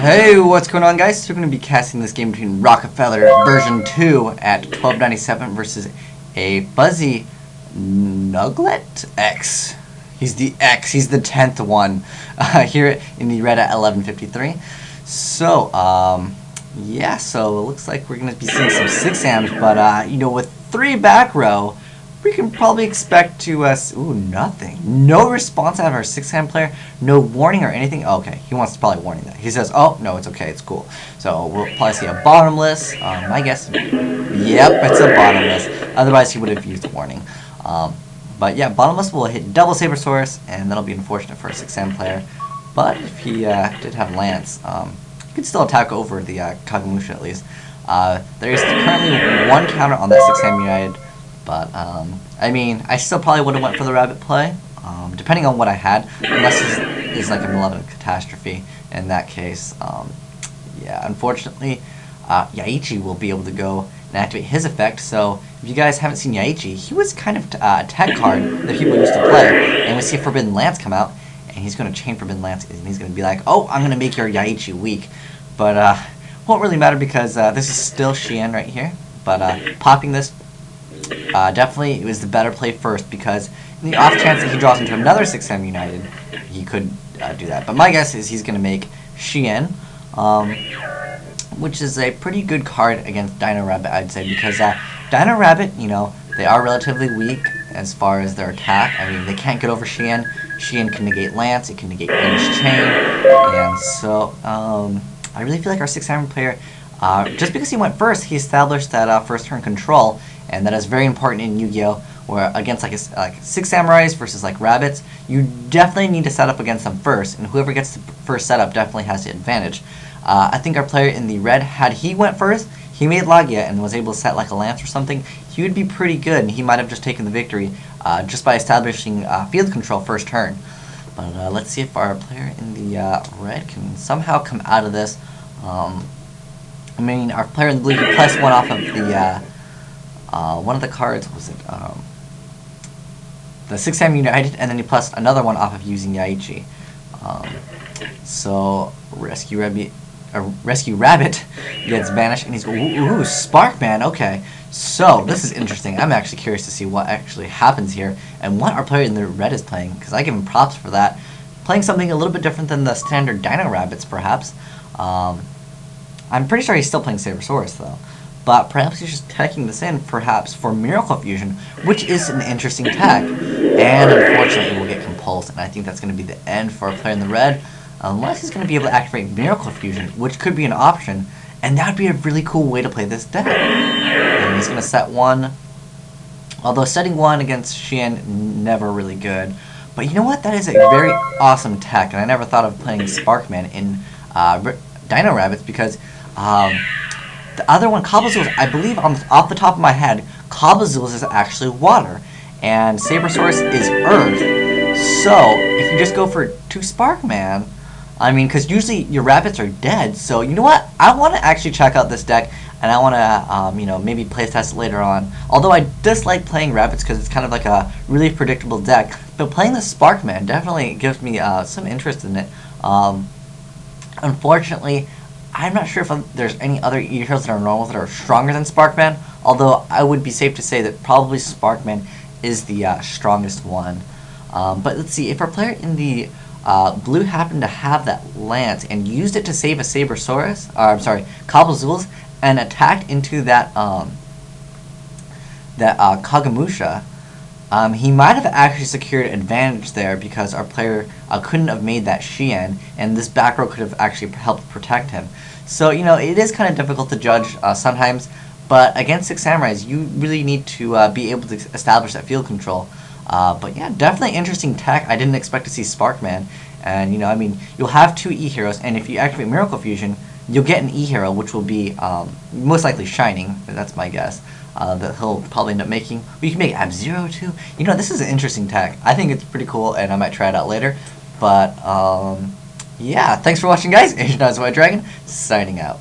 Hey, what's going on, guys? So we're going to be casting this game between Rockefeller version 2 at 1297 versus a fuzzy Nuglet X. He's the X. He's the 10th one here in the red at 1153. So, yeah, so it looks like we're going to be seeing some 6-ams, but, with 3 back row, we can probably expect to, ooh, nothing. No response out of our 6-am player. No warning or anything. Oh, okay, he wants to probably warning that. He says, oh, no, it's okay, it's cool. So we'll probably see a bottomless. I guess, yep, it's a bottomless. Otherwise, he would have used a warning. But yeah, bottomless will hit double Sabersaurus, and that'll be unfortunate for a 6-am player. But if he did have Lance, he could still attack over the Kagamusha at least. There is currently 1 counter on that 6-am United. But, I mean, I still probably would have went for the rabbit play, depending on what I had, unless it's like a Malevolent Catastrophe. In that case, yeah, unfortunately, Yaichi will be able to go and activate his effect. So, if you guys haven't seen Yaichi, he was kind of a tech card that people used to play. And we see Forbidden Lance come out, and he's going to chain Forbidden Lance, and he's going to be like, oh, I'm going to make your Yaichi weak. But, won't really matter because this is still Shien right here. But, popping this definitely it was the better play first, because in the off chance that he draws into another 6-am United, he could do that. But my guess is he's going to make Shien, which is a pretty good card against Dino Rabbit, I'd say, because Dino Rabbit, they are relatively weak as far as their attack. I mean, they can't get over Shien. Shien can negate Lance, it can negate Finish Chain, and so I really feel like our 6-am player, just because he went first, he established that first turn control. And that is very important in Yu-Gi-Oh! Where against like 6 samurais versus like rabbits, you definitely need to set up against them first, and whoever gets the first setup definitely has the advantage. I think our player in the red, had he went first, he made Lagia and was able to set like a Lance or something, he would be pretty good, and he might have just taken the victory just by establishing field control first turn. But let's see if our player in the red can somehow come out of this. I mean, our player in the blue can plus 1 off of the one of the cards, was it the 6-am United, and then he plus another one off of using Yaichi. So Rescue Rabbit gets banished, and he's ooh, Sparkman. Okay, so this is interesting. I'm actually curious to see what actually happens here and what our player in the red is playing, because I give him props for that. Playing something a little bit different than the standard Dino Rabbits, perhaps. I'm pretty sure he's still playing Sabersaurus though. But perhaps he's just teching this in, perhaps, for Miracle Fusion, which is an interesting tech. And unfortunately, it will get compulsed, and I think that's going to be the end for a player in the red, unless he's going to be able to activate Miracle Fusion, which could be an option, and that would be a really cool way to play this deck. And he's going to set 1, although setting 1 against Shien, never really good. But you know what? That is a very awesome tech, and I never thought of playing Sparkman in Dino Rabbits, because the other one, Cobblezools, I believe off the top of my head, Cobblezools is actually water, and Sabersaurus is earth. So, if you just go for 2 Sparkman, I mean, because usually your rabbits are dead, so you know what? I want to actually check out this deck, and I want to, maybe play test it later on. Although I dislike playing rabbits because it's kind of like a really predictable deck, but playing the Sparkman definitely gives me some interest in it. Unfortunately, I'm not sure if there's any other E-Heroes that are normal that are stronger than Sparkman, although I would be safe to say that probably Sparkman is the strongest one. But let's see, if our player in the blue happened to have that Lance and used it to save a Sabersaurus, or I'm sorry, Cobblezools, and attacked into that Kagamusha, he might have actually secured advantage there, because our player couldn't have made that Shien, and this back row could have actually helped protect him. So, it is kind of difficult to judge sometimes, but against 6 samurais, you really need to be able to establish that field control. But yeah, definitely interesting tech. I didn't expect to see Sparkman, and you'll have 2 E-Heroes, and if you activate Miracle Fusion, you'll get an E-Hero, which will be most likely Shining. That's my guess. That he'll probably end up making. You can make Ab-Zero too. This is an interesting tech. I think it's pretty cool, and I might try it out later. But yeah, thanks for watching, guys. Asian White Dragon, signing out.